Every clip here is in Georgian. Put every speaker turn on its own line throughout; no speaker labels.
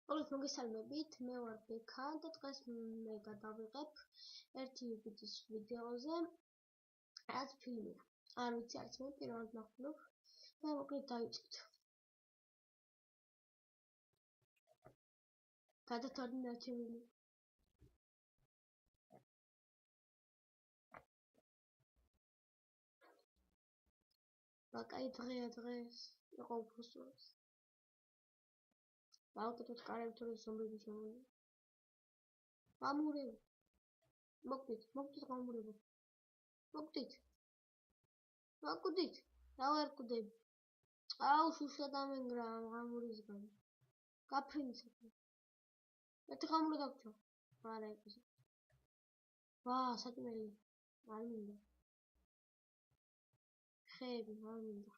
ყველას მოგესალმებით, მე ვარ ბექა და დღეს მე გადავიღებ ერთი ვიდეოს ვიდეოზე, რაც ფილმია. არ ვიცი, არც მე პირველად ნახულობ და მოკლედ დავიწყოთ. გადავთვალე ნარჩენილი. კაი დღეს იყო უფროსწულს. დავკეთოთ კარები თუ ზომბები შემოვიდნენ. გამურევ. მოკვდით გამურევ. მოკვდით. დავერკვდები. აუ შუშა დამენგრა გამურისგან. გაფრინცე. ერთი გამურე დაგჭო. არა ეკუსე. ვა, საწმელი. არ მინდა. ხეები არ მინდა.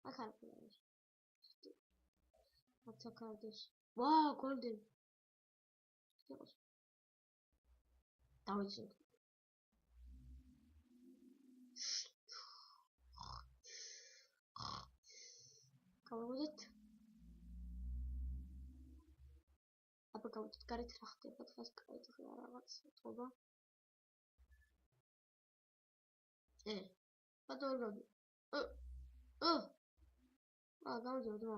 აქ არ ყურებს. აცაკარდეს. ვა, გოლდენ. იყოს. დავიცინოთ. გავაგზავნეთ. აბა გავუწევთ გარეთ რა ხდება დღეს კაი დღეა რაღაც ეთქობა. ბატონო გადი. გამოდიო დრო.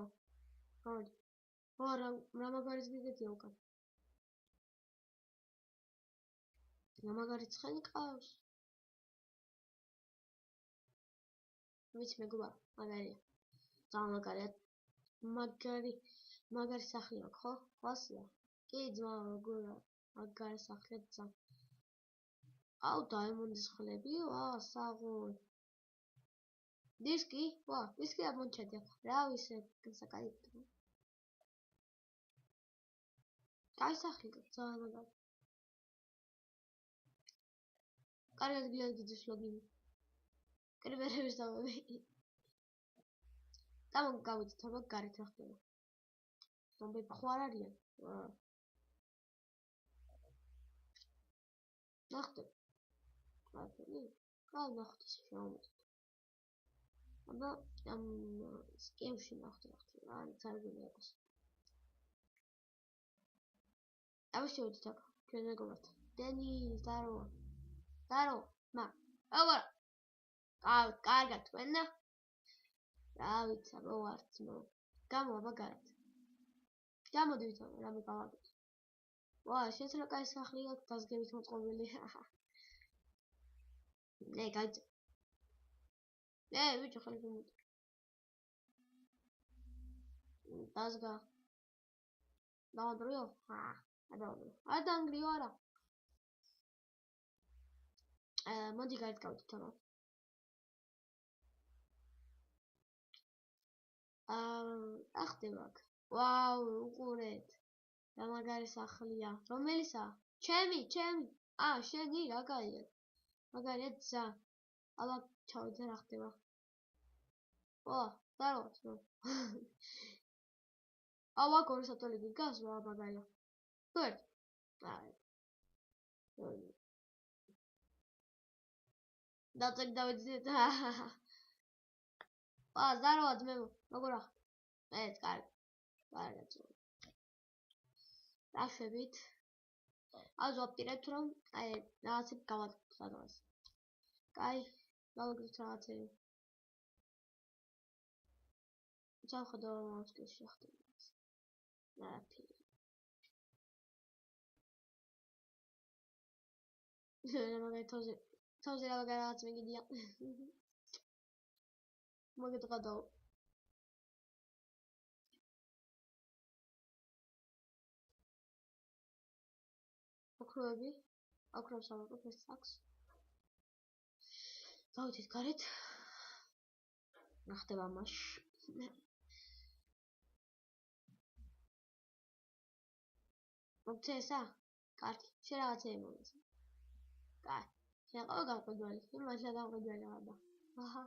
გამოდი. რა მაგარის გიგეთია უკან. მაგარი ცხენი ყავს. ვიცი მეგობარ, მაგარია. ძალიან მაგარია. მაგარი სახლი აქვს, ხო? ხოსია. კი, ძმა, როგორია? მაგარი სახლი ძმა. აუ, დაიმონდის ხლები, ვა, საღოლ. დისკი? ვა, დისკი ამონჩადი აქ. რა ვიცი, საკაიფო. კაი სახლი, ძალიან მაგარი. კარგად გიძის ლოგინი. კრიბერების დავები. და მოგავიდეთ, აბა გარეთ რა ხდება. ზომბები ხო არ არიან? ნახეთ. ნახეთ ის შემოვიდეთ. აბა ამ სკემში ნახეთ. არ წარგული აქვს. ავშევით აქ. ჩვენ მეგობართ. დენი, დარო. მა. აბა. კარგად თქვენ და რა ვიცი, აბა ვართ მო. გამო აბა გარეთ. გამოდით რამე გავაკეთოთ. ვა, შენც რა კაი სახლი აქვს დაზგებით მოწყობილი. ნე, გაიწე. ბიჭო, ხელი გმოდი. დაზგა. დავადროო? არ დაანგრიო არა. მოდი გარეთ გავიდეთ აბა. რა ხდება აქ? ვაუ, უყურეთ. რა მაგარი სახლია. რომელისა? ჩემი. შენი რა კაია. მაგარია ძა. აბა ჩავიდე რა ხდება. ვა, დარო. აბა გორსატოლი გიგას ვა მაგარია. ვერთ. დაწეკ დავიძინეთ. ვა, ზაროა ძმებო. როგორ ახ? ეს კარგად. დაშვებით. აზ ვაპირებთ რომ რაღაცები გავაკეთოთ სადღაც. კაი, გავაკეთოთ რაღაცები. ჩავხედო მოსკოვში ხდება. ნაფი. მაგარი თოზე რაღაც მიგიდია. მოგეთყადო. ოქროები, ოქროს ავაკოთ ეს აქვს. დავიდეთ გარეთ. რა ხდება მასში? მოგცესა? კარგი, შენ რაღაცები მომეცე. კაი, შენ ყავა გამყიდველი, იმაშა გამყიდველი ხარდა. აჰა.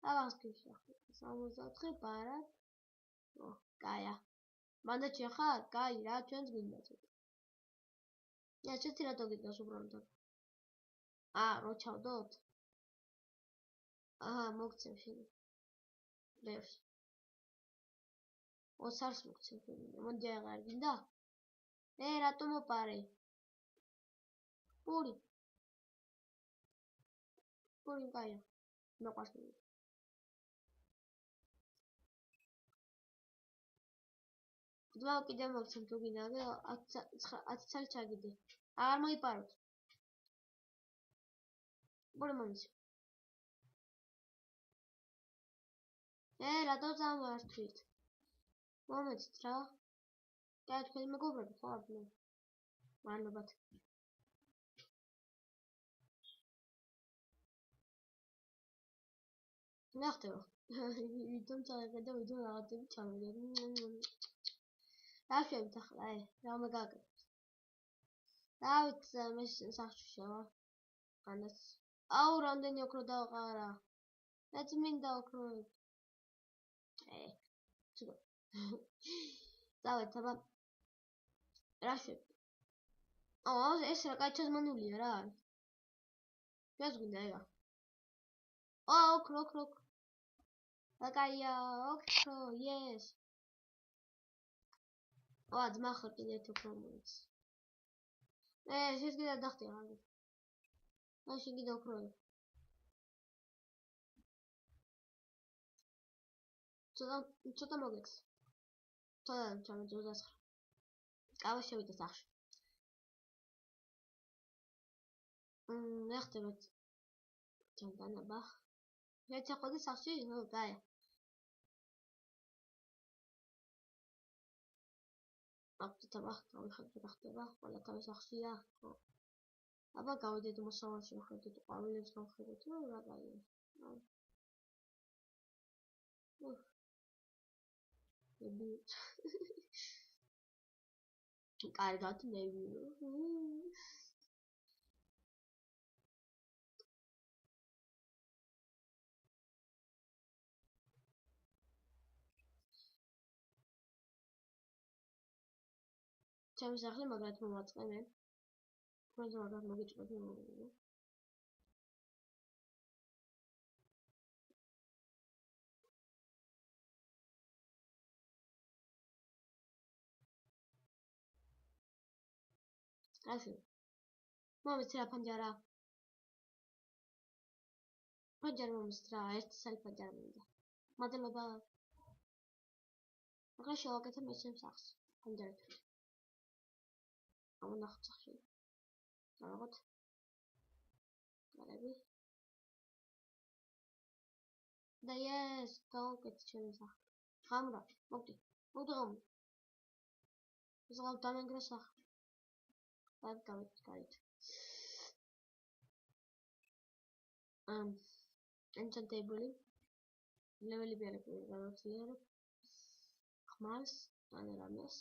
დავასკიფში ახლა 64 ბარად. კაია. მანდაჩი ხარ? კაი, რა ჩვენს გინდა ცოტა. ჩეთი რატო გინდას უბრალოდ? რო ჩავდოთ? მოგცემ შენ. ბევრს. ოცარს მოგცემ. მოდი აღარ გინდა? რატომ მოპარე? პური კაია. მოყვარს. ძმა კიდევ მოგცემ თუ გინდა, 10 წელი ჩაგიდე. აღარ მოიპაროთ. პური მომიცე. რატო წამოვართვით? მომეცით რა. და თქვენი მეგობრები ხარ მე. მადლობათ. ნახტება. ვიდეომ წავიღე და ვიდეო რაღაცები ჩავიღე. რა შევით ახლა, რა მოგაკეთეთ. დავით მეს სახში შევა. ანას. აუ, რამდენი ოქრო დავყარა. მეც მინდა ოქრო. ცუდო. დავით, აბა. რა შევით. ეს რა კაი ჩაზმანულია რა არის. ეს გვინდა ეგა. ოქრო. Akaya, okro, yes. ძმა ხარ კიდე ერთ ოქრო მომიც. შენ კიდე დახტი აღარ. მაშინ კიდე ოქროები. ცოტა მოგექს. ცოტა ჩამოწევ 29. კავა შევიდა სახში. ნახტებთ. ჩანდანაბა. მეც აყვდი სახში, გაია. აბა, გავიხადე რა ხდება, ყველა თავის სახშია. აბა გავიდეთ მოსავალში, ხედეთ ყვავილებს გავხედეთ, რა გაია. კარგად ნებიო. ჩემი სახლი მაგრად მომაწყე მე. თქვენ ზოგადად მოგიჭრეთ მომიგო. ასე. მომეც რა ფანჯარა. ფანჯარა მომეც რა, ერთ სალი ფანჯარა მინდა. მადლობა. ახლა შევაკეთე მე ჩემს სახლს. ფანჯარით. ამონახოთ სახში. დავაღოთ. კარები. და ეს გავაკეთე ჩემს სახლს. ღამრა, მოგდი. მოგდღამი. ეს გავ დამენგრა სახლი. გავით. Enchantable. Leveli biareko გავაცილებ. ხმალს, ან რამეს.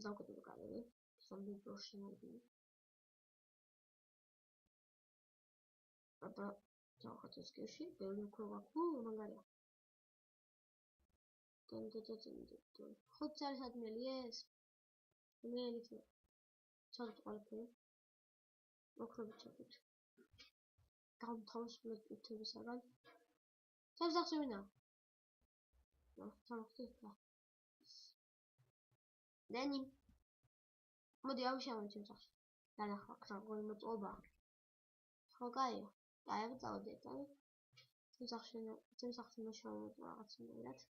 დავკეთებ კარები. სამი პროში მოდი. აბა, დავხატ ეს კეში, ბევრი უფრო გაქვს, მაგარია. ხუთ წელი სადმელი ეს? მე ელითი. ჩაგდ ყველაფერი. ოქროები ჩაგდ. გავთავისუფლეთ უთებისაგან. ჩემს სახში ვინა? სამხდი და. დენი. მოდი ავშავე ჩემს სახში. დანახვა, ქრაგული მოწყობა. ხო გაია. გაია წავდეთ, ანუ. ჩემს სახში მოშავო რაღაცნაირად.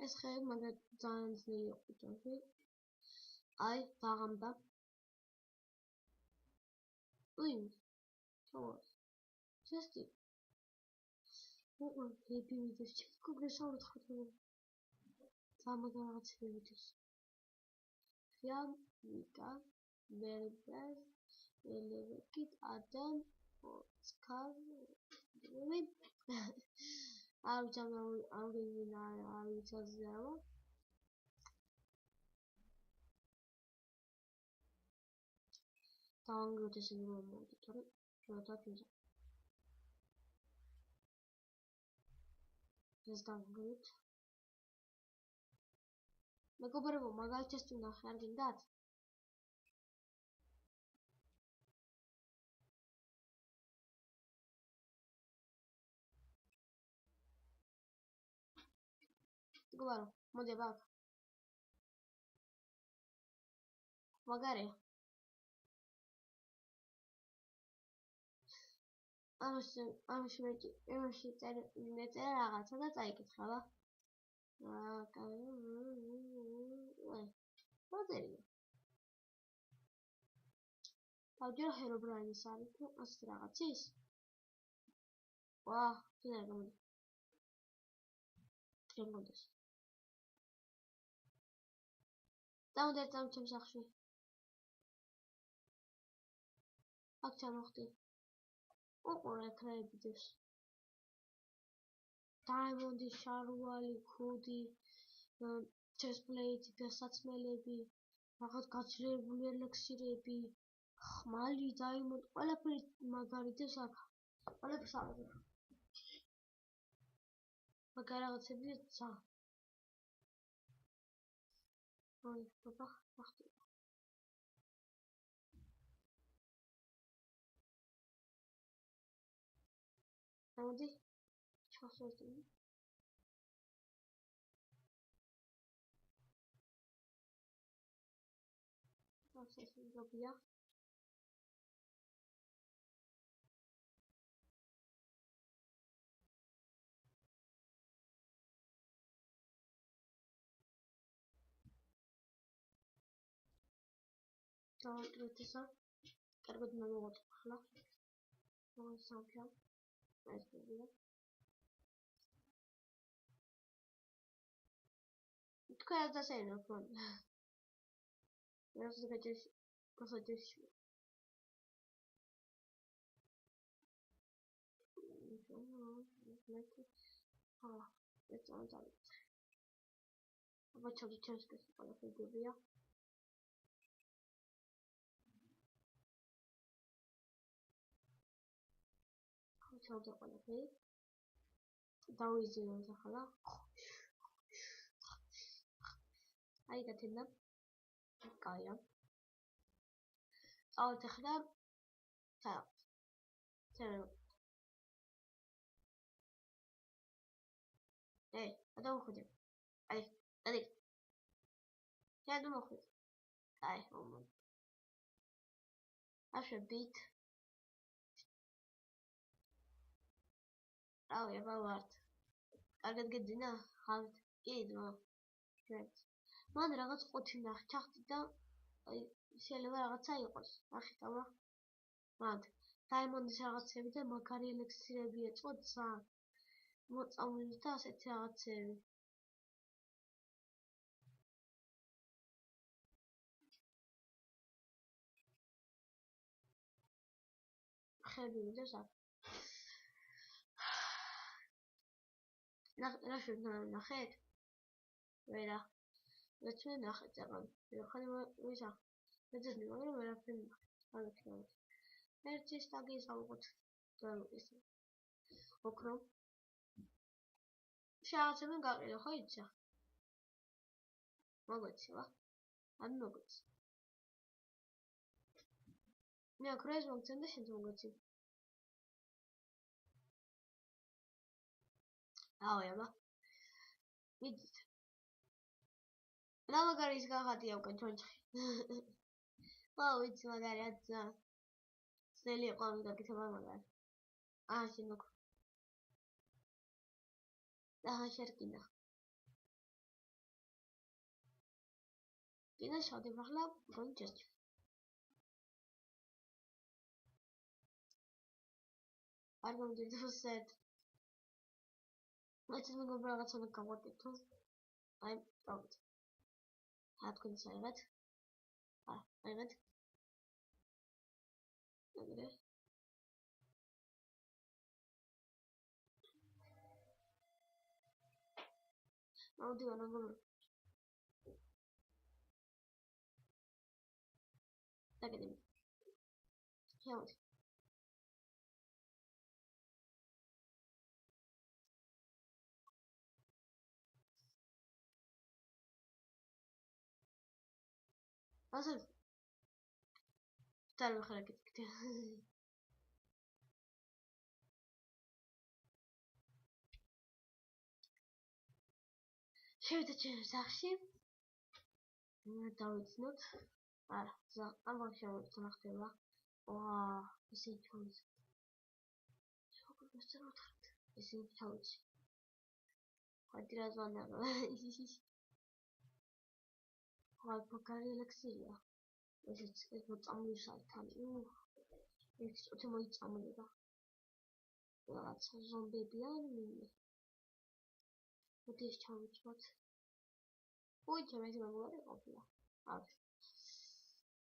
ეს ხელი მაგათ ძალიან ძნელი იყო. აი, დაღამდა. Честно. Ой, я видишь, как решал отходил. Самое главное видишь. Я Вика, Бербер, Элевикит, Адам, Скар, Вин. Аугинара. Тавангрот ესე მომოვიდა, თორე შევატაჭუზა. ეს დავგროთ. მეგობრებო, მაგალითად თუ ნახე არ გინდათ? მეგობარო, მოდი აბა. მაგარია. ამაში წერა რაღაცა და წაიკითხა აბა. მოწერია. დავჯერო ჰერობრაინის არის თუ ასეთი რაღაცის? ვა, ძინა გამოდი. ჩემ გონდეს. დავდერ ჩემ სახში. აქ ჩამოხდი. უყურე ეკრანები ძებს. დაიმონდი, შარვალი, ქუდი, ჩესპლეიტი, გასაცმელები, რაღაც გაძლიერებული ელექსირები, ხმალი, დაიმონდი, ყველაფერი მაგარი ძებს აქ. ყველაფერს ავიღებ. მაგარ რაღაცებია ცა. ой, აბა, ახლა. მოდი. ჩასვევდი. ასე ზოგია. დავუტრეთ ესა. კარგად მომოვაწყო ახლა. სამშა. ეს ვიდეო. თქვენ დასეინო ფონ. ეს გეჭის პროცესში. ეს ამბავი. აბა ჩავდი ჩესკეს ყველაფერი გებია. ჩავდი ყველაფერი. დავიზიაროთ ახლა. აი გათენდა. კაია. წავით ახლა. გადავხვიდე. აი, დადი. გადავხვიდე. აი, მომო. აშვებით. რავი, აბა ვართ. კარგად გეძინა? ხალთ. კიდო. შენ. მან რაღაც ყუთი ნახე, ჩახდი და აი, შეიძლება რაღაცა იყოს. ნახეთ, აბა. მან დაიმონდის რაღაცები და მაგარი ელექსირები ეწყო ცა. მოწამული და ასეთი რაღაცები. ხები ვიდეს აქ. ნახეთ? ვერა. მეც ნახეთ ზაღან. ხანი ვისა. მეც მაგრამ ვერაფერი ნახეთ. ალექნავ. ერთის ტაგის ავიღოთ. დავიყის. ოქრო. შეაცემენ გაყიდო ხო იცი? მოგეცევა. ან მოგეცე. მე ოქროს მოგცემ და შენ მოგეცი. ავი აბა. მიდით. რა მაგარი ის გაღადია უკან ჩონჩხი. ვაუ, იცი მაგარი აცა. ძელი იყო ამ გაკეთება მაგარი. შენ ოქრო. შერკინა. კინა შევდებ ახლა გონჯერჩ. არ მომდიდროს სეთ. მეც მეგობრა რაღაცა გავაკეთე თუ. აი, დავით. თქვენ საერთოდ. აიღეთ. აგრე. მოდი ვანაგობ. დაგედი. შევდი. ასე დავიხარეთ. შევიდეთ ჩემს სახლში. დავიცნოთ. არა, ამბავ შემოწმ რა ხდება. ვაა, ისინი ჩავიცი. შეგულოს წავთხართ. ისინი ჩავიცი. ხოდი რა ზონა. ხოდი პოკარი ელექსირია. ესეც ეს მოწამლიშარ თან. ეს წუთი მოიწამლება. რაღაც ზომბები ან მინი. ხოდი ეს ჩავიცვათ. ой, ჩემს მეგობარი ყოფილა. არის.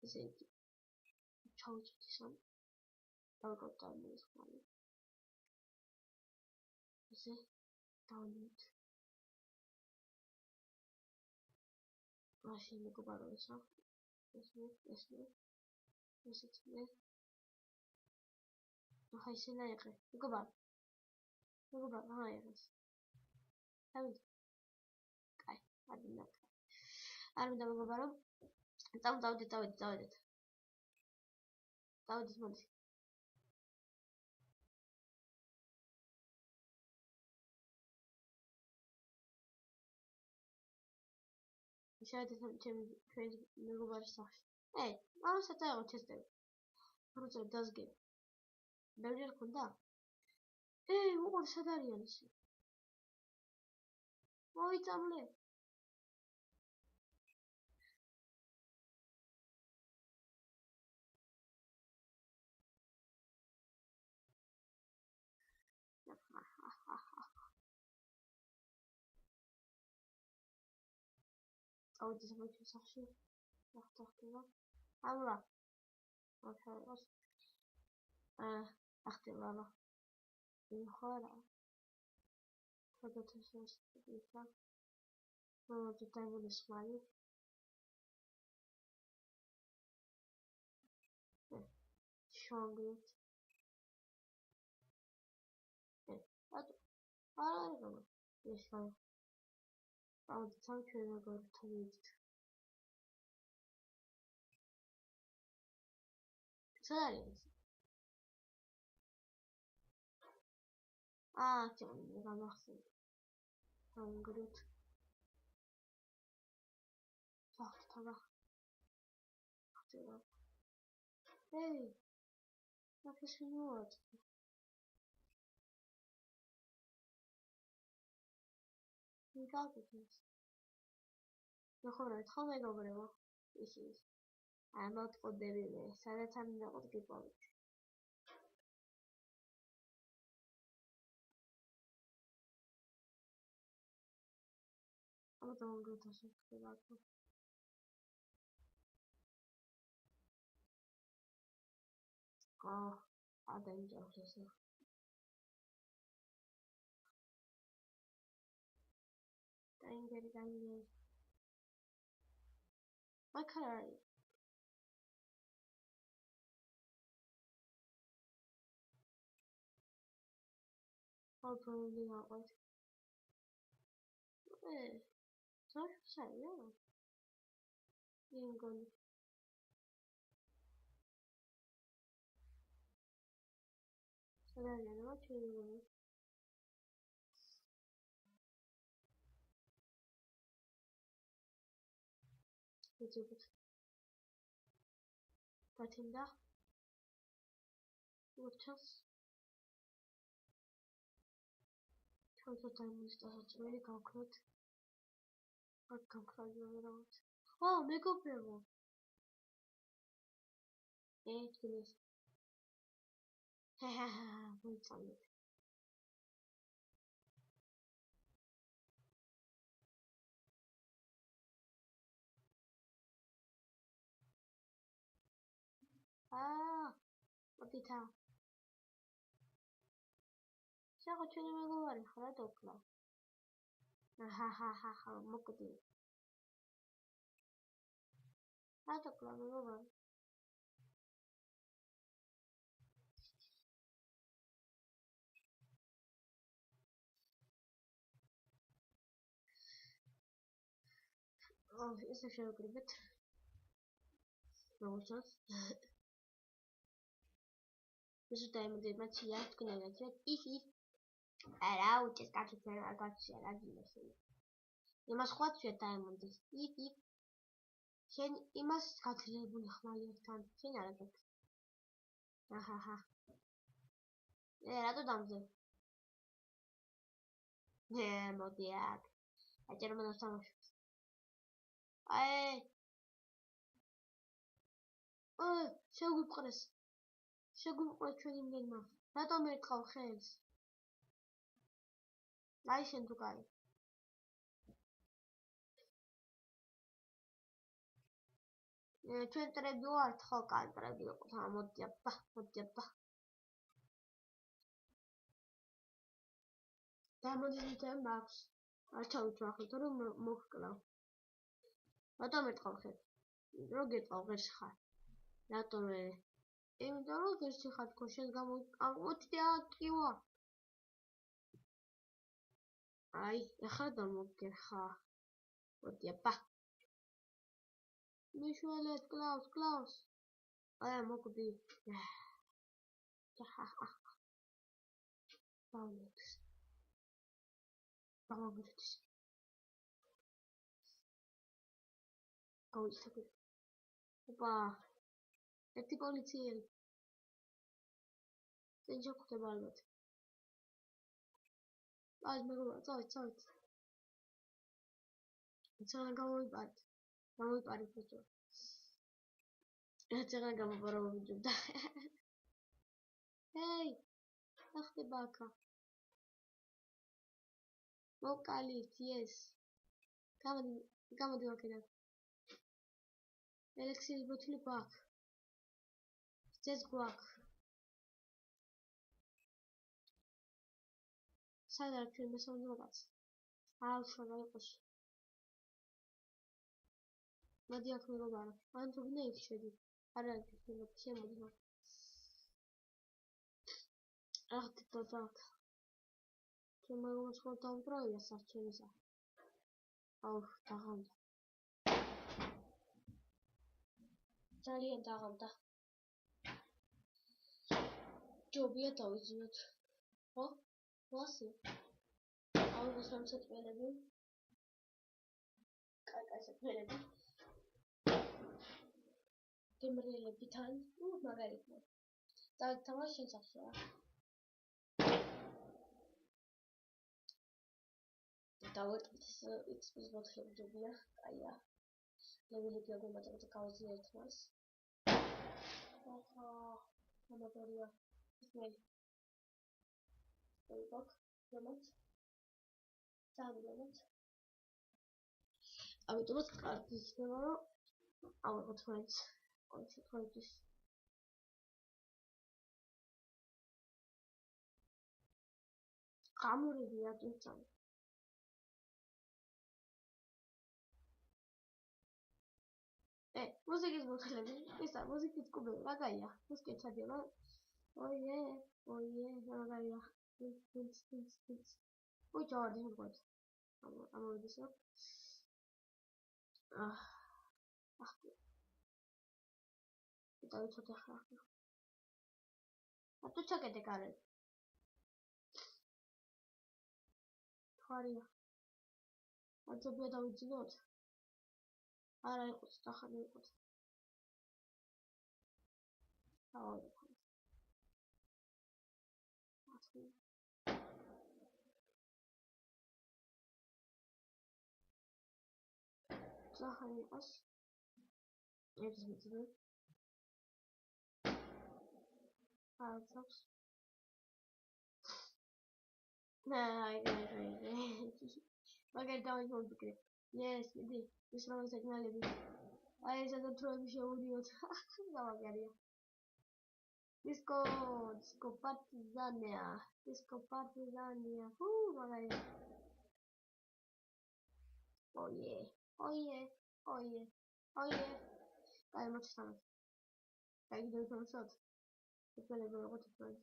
ესე იგი. ჩავიცვით ისამ. დავკავდა მის ხმალი. ესე დავნით. მაშინ მეგობარო ესა. ესმე. ესეც მე. ახლა ისინა იყე. მეგობარო, რა იყეს? დავით. კაი, ადინა. არ მინდა მეგობარო. დავდეთ. დავიდეთ მოდი. შევიდეთ ჩვენი მეგობარის სახლში. ამასაც აიღო ჩესტები. როცა დაზგები. ბევრი არ ქონდა? უყურე სად არიან ისინი? მოიწამლე. წავედი ჩემს სახლში. რა ხდება? ამლა. ახალოს. ახტება რა. ხარა. ფოტოთესოს ისა. მოდი დაიმოდეს ხმალი. შოგეთ. არა. ესა. აუდი სამჩვენო მეგობრთან ვიდით. სად არის? ჩემი გამახსენე. ამგრეთ. ახლა. ხდება. აქ შევიოთ. მიგავდეთ. ნახოვრეთ ხო მეგობრებო? ისიც. ამოტყოდები მე, სადაც არ მინდა ყოდგიპოვით. ამოტყოდებით ასე ხდება. ადანჯავს ესე. დაინგერი. მაქარი. აუცილებლად აყვეთ. საშია. ინგონი. სადაა ნაჩვენებული. ეძებთ. დათინდა. უჩას. ჩავთოთ ამის დასაწყისი გავქროთ. აქ გავქრაჟოთ. მეგობრებო. თბილისს. მოიწამეთ. მოდითა. შეგო ჩვენი მეგობარი ხარ რა დოკლა. მოკვდი. რა დოკლა მეგობარი. ესე შევაკრიბეთ. როგორც ეს დაიმოდე მათია თქვენადაც ის არა უჭეს კაცებს არ გაჩია რა გინდოს იმას ხვაცვია დაემონდის. იქ. შენ იმას გათლებული ხმალიებთან. შენ არა გეკ. აჰაჰა. რატო დამძებ? მოდი აქ. აჭერ მონას თამაშობს. შეგვიყვყრეს ჩვენი მგელმა. რატომ ერთხავ ხელს? აი შენ თუ კაი. ჩვენ ტრები ვართ, ხო, კაი ტრები ვიყოთ. მოდი აბა. დამოძინეთ მაქვს. არ ჩავიწვა ახლა თუ რომ მოგკლავ. რატომ ერთხავ ხელს? რო გეტყავ ღერს ხარ. რატომ მე? იმიტომ რომ ღერს ხარ თქო შენ გამოიწვი აკივა. აი, ახლა დამოგერხა. მოდი აბა. მიშველეთ კლავს. აი მოგდი. დავამოწეს. გავიცადე. ოპა. ერთი პოლიციელი. წინ შეგხვდება ალბათ. აი მეგობრებო, წავით. ცალ გამოიპარეთ ბიჭო. ცალ გამოპარო ბიჭო. ჰეი, რა ხდება აქა? მოკალით, yes. გამოდი აქედან. ელექსირის ბოთლი გვაქვს. ძეს გვაქვს. საერთოდ არ ჩვენ მესამე კაც. აუშვა იყოს. მოდი აქ მეგობარო. ან თუ გინდა იქ შედი. არა, შემოდი. რა ხდება აქ? ჩვენ მეგობრებს ხო დავდროია სარჩენისა. აუ, დაღამდა. ძალიან დაღამდა. ჯობია დავიძინოთ. ხო? ვასი. აუ, მოსამსაწველები. კაკა საქმეები. გემრიელებთან, მაგალითად. დავთამაშ შენ სახშია. დავეტყვით XP-ის ბოთლები ჯობია. აია. ლეველი გაგუმატებთ გავზიარეთ მას. ახლა ამატორია. ისმელი. ოღონდ რომაც ძალიან ამიტომაც კარგი იქნება რომ ავიღოთ მაინც ორი შეხვედრის გამურებია თუმცა მუსიკის ბოთლები ისა მუსიკის კუბები რა გაია მუსიკი ჩადიება ოიე რა გაია ой ჯავარდი მოგოთ ამოვიდისო დავიცოთ ახლა ატო ჩაკეთე კარები ხარია აძებია დავიძინოთ არა იყოს სახანი იყოს აუ სახანი იყოს ეს მიწვე აუცობს მაგარი დავიმოვიდე yes მიდი ის რომ სიგნალები აი ეს ადროები შეურიოთ დავაგარია დისკო პარტიზანია მაგარი ოიე აი მოწესავ აი დავთამაშოთ ეფელები როგორ თვითონ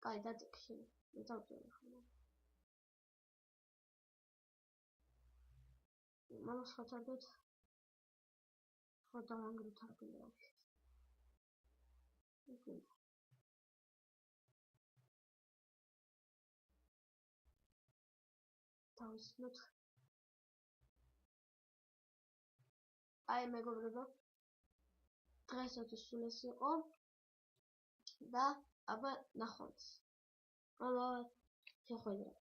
კაი დაწიქში მე დავწერე ხოლმე მამას ხოჭარდეთ ხო დავანგრით არქილეებში გავისმოთ. აი მეგობრებო, დღესაც სულ ეს იყო და აბა ნახვამდის. შეხვედრა.